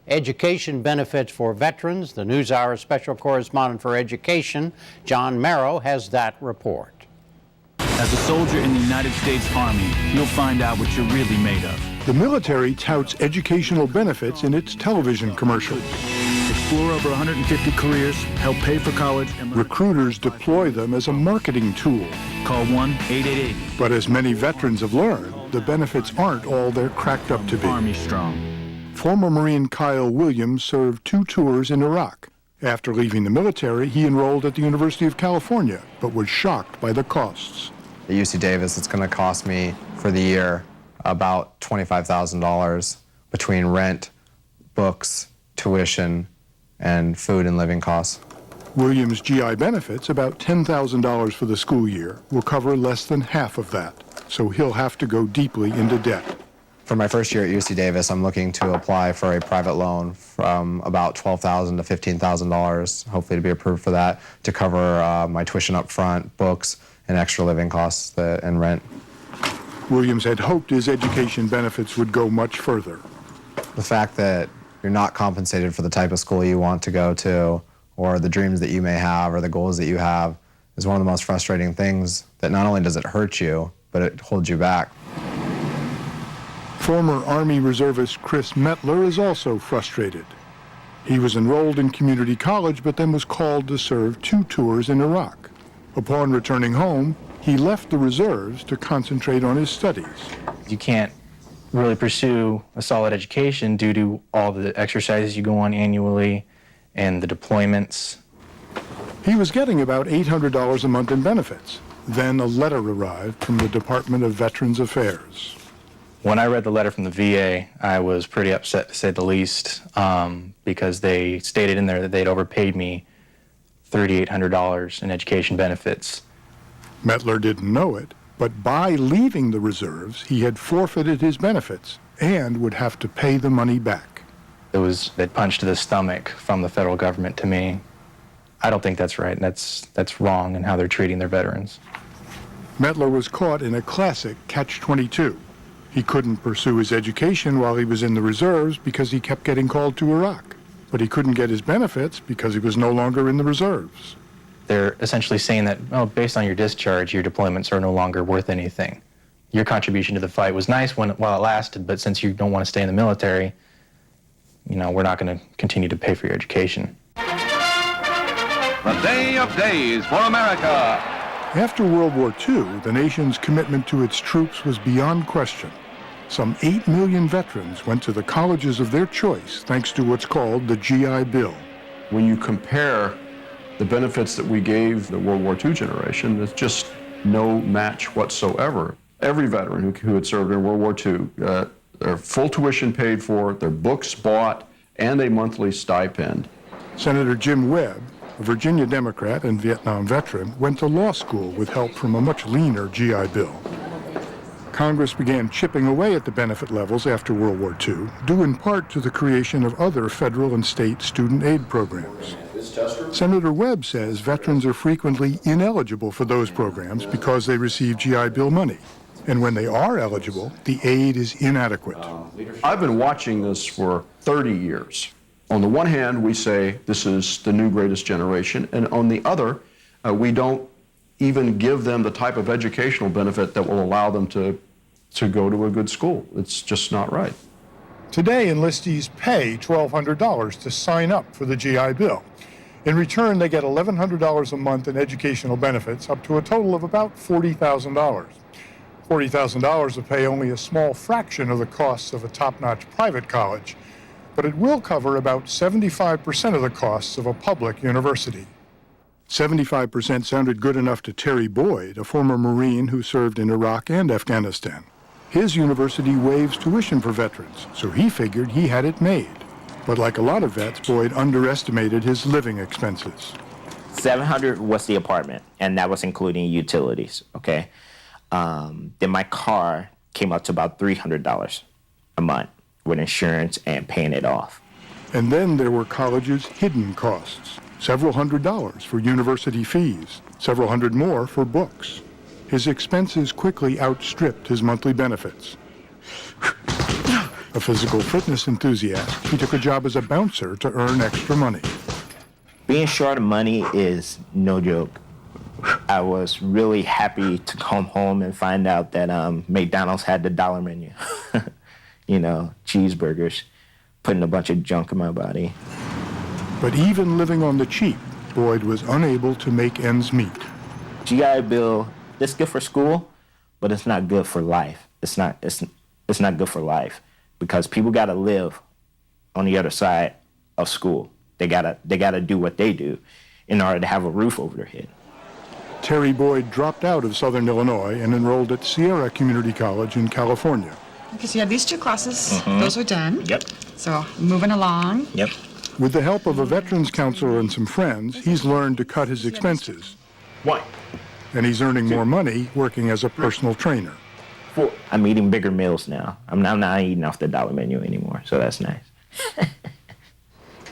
education benefits for veterans. The NewsHour special correspondent for education, John Merrow, has that report. As a soldier in the United States Army, you'll find out what you're really made of. The military touts educational benefits in its television commercials. Explore over 150 careers, help pay for college, and Recruiters deploy them as a marketing tool. call 1-888. But as many veterans have learned, the benefits aren't all they're cracked up to be. Army strong. Former Marine Kyle Williams served 2 tours in Iraq. After leaving the military, he enrolled at the University of California, but was shocked by the costs. At UC Davis, it's going to cost me for the year about $25,000 between rent, books, tuition, and food and living costs. Williams' GI benefits, about $10,000 for the school year, will cover less than half of that, so he'll have to go deeply into debt. For my first year at UC Davis, I'm looking to apply for a private loan from about $12,000 to $15,000, hopefully to be approved for that, to cover my tuition up front, books, and extra living costs and rent. Williams had hoped his education benefits would go much further. The fact that you're not compensated for the type of school you want to go to, or the dreams that you may have, or the goals that you have, is one of the most frustrating things that not only does it hurt you, but it holds you back. Former Army reservist Chris Metler is also frustrated. He was enrolled in community college, but then was called to serve 2 tours in Iraq. Upon returning home, he left the reserves to concentrate on his studies. You can't really pursue a solid education due to all the exercises you go on annually and the deployments. He was getting about $800 a month in benefits. Then a letter arrived from the Department of Veterans Affairs. When I read the letter from the VA, I was pretty upset, to say the least, because they stated in there that they'd overpaid me $3,800 in education benefits. Metler didn't know it, but by leaving the reserves, he had forfeited his benefits and would have to pay the money back. It was a punch to the stomach from the federal government to me. I don't think that's right. That's wrong in how they're treating their veterans. Metler was caught in a classic catch-22. He couldn't pursue his education while he was in the reserves because he kept getting called to Iraq. But he couldn't get his benefits because he was no longer in the reserves. They're essentially saying that, oh, based on your discharge, your deployments are no longer worth anything. Your contribution to the fight was nice while it lasted, but since you don't want to stay in the military, we're not going to continue to pay for your education. The day of days for America. After World War II, the nation's commitment to its troops was beyond question. Some 8 million veterans went to the colleges of their choice thanks to what's called the GI Bill. When you compare the benefits that we gave the World War II generation, there's just no match whatsoever. Every veteran who had served in World War II, their full tuition paid for, their books bought, and a monthly stipend. Senator Jim Webb, a Virginia Democrat and Vietnam veteran, went to law school with help from a much leaner GI Bill. Congress began chipping away at the benefit levels after World War II, due in part to the creation of other federal and state student aid programs. Senator Webb says veterans are frequently ineligible for those programs because they receive GI Bill money. And when they are eligible, the aid is inadequate. I've been watching this for 30 years. On the one hand, we say this is the new greatest generation, and on the other, we don't even give them the type of educational benefit that will allow them to go to a good school. It's just not right. Today, enlistees pay $1,200 to sign up for the GI Bill. In return, they get $1,100 a month in educational benefits, up to a total of about $40,000. $40,000 will pay only a small fraction of the costs of a top-notch private college, but it will cover about 75% of the costs of a public university. 75% sounded good enough to Terry Boyd, a former Marine who served in Iraq and Afghanistan. His university waives tuition for veterans, so he figured he had it made. But like a lot of vets, Boyd underestimated his living expenses. $700 was the apartment, and that was including utilities, okay? Then my car came up to about $300 a month with insurance and paying it off. And then there were college's hidden costs. Several $100s for university fees, several hundred more for books. His expenses quickly outstripped his monthly benefits. A physical fitness enthusiast, he took a job as a bouncer to earn extra money. Being short of money is no joke. I was really happy to come home and find out that McDonald's had the dollar menu. You know, cheeseburgers, putting a bunch of junk in my body. But even living on the cheap, Boyd was unable to make ends meet. GI Bill, it's good for school, but it's not good for life. It's not good for life because people got to live on the other side of school. They gotta do what they do in order to have a roof over their head. Terry Boyd dropped out of Southern Illinois and enrolled at Sierra Community College in California. Okay, so you have these 2 classes. Those are done. Yep. So moving along. Yep. With the help of a veterans counselor and some friends, he's learned to cut his expenses. One. And he's earning more money working as a personal trainer. 4. I'm eating bigger meals now. I'm not eating off the dollar menu anymore, so that's nice.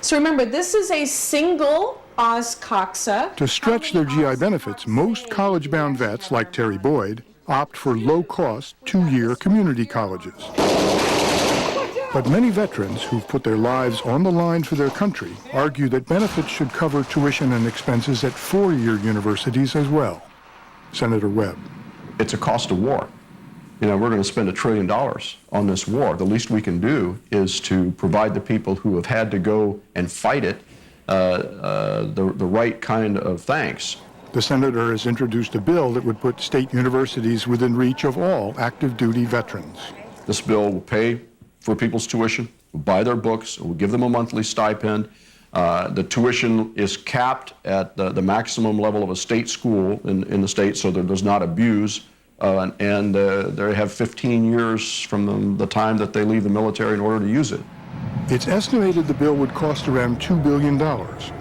So remember, this is a single OSCOXA. To stretch their GI benefits, most college-bound vets, like Terry Boyd, opt for low-cost, 2-year community colleges. But many veterans who've put their lives on the line for their country argue that benefits should cover tuition and expenses at 4-year universities as well. Senator Webb. It's a cost of war. You know, we're going to spend $1 trillion on this war. The least we can do is to provide the people who have had to go and fight it the right kind of thanks. The senator has introduced a bill that would put state universities within reach of all active duty veterans. This bill will pay for people's tuition, will buy their books, will give them a monthly stipend. The tuition is capped at the maximum level of a state school in the state so that it does not abuse. And they have 15 years from the time that they leave the military in order to use it. It's estimated the bill would cost around $2 billion,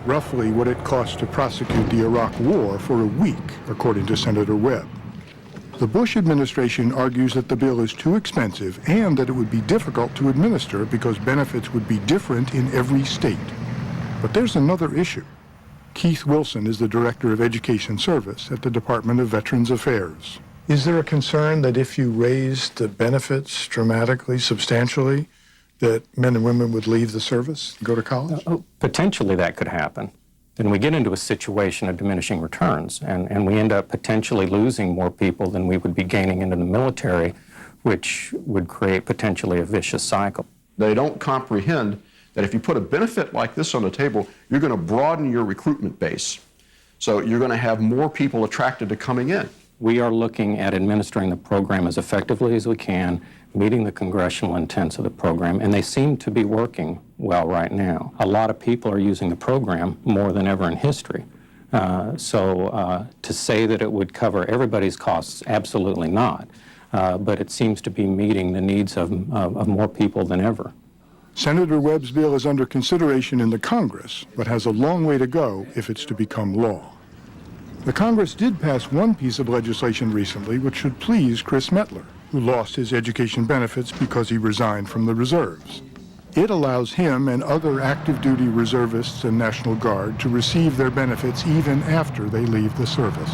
roughly what it cost to prosecute the Iraq War for a week, according to Senator Webb. The Bush administration argues that the bill is too expensive and that it would be difficult to administer because benefits would be different in every state. But there's another issue. Keith Wilson is the Director of Education Service at the Department of Veterans Affairs. Is there a concern that if you raised the benefits dramatically, substantially, that men and women would leave the service and go to college? Potentially that could happen. Then we get into a situation of diminishing returns, and we end up potentially losing more people than we would be gaining into the military, which would create potentially a vicious cycle. They don't comprehend that if you put a benefit like this on the table, you're going to broaden your recruitment base. So you're going to have more people attracted to coming in. We are looking at administering the program as effectively as we can, meeting the congressional intents of the program, and they seem to be working well right now. A lot of people are using the program more than ever in history. So to say that it would cover everybody's costs, absolutely not. But it seems to be meeting the needs of more people than ever. Senator Webb's bill is under consideration in the Congress, but has a long way to go if it's to become law. The Congress did pass one piece of legislation recently which should please Chris Metler, who lost his education benefits because he resigned from the reserves. It allows him and other active duty reservists and National Guard to receive their benefits even after they leave the service.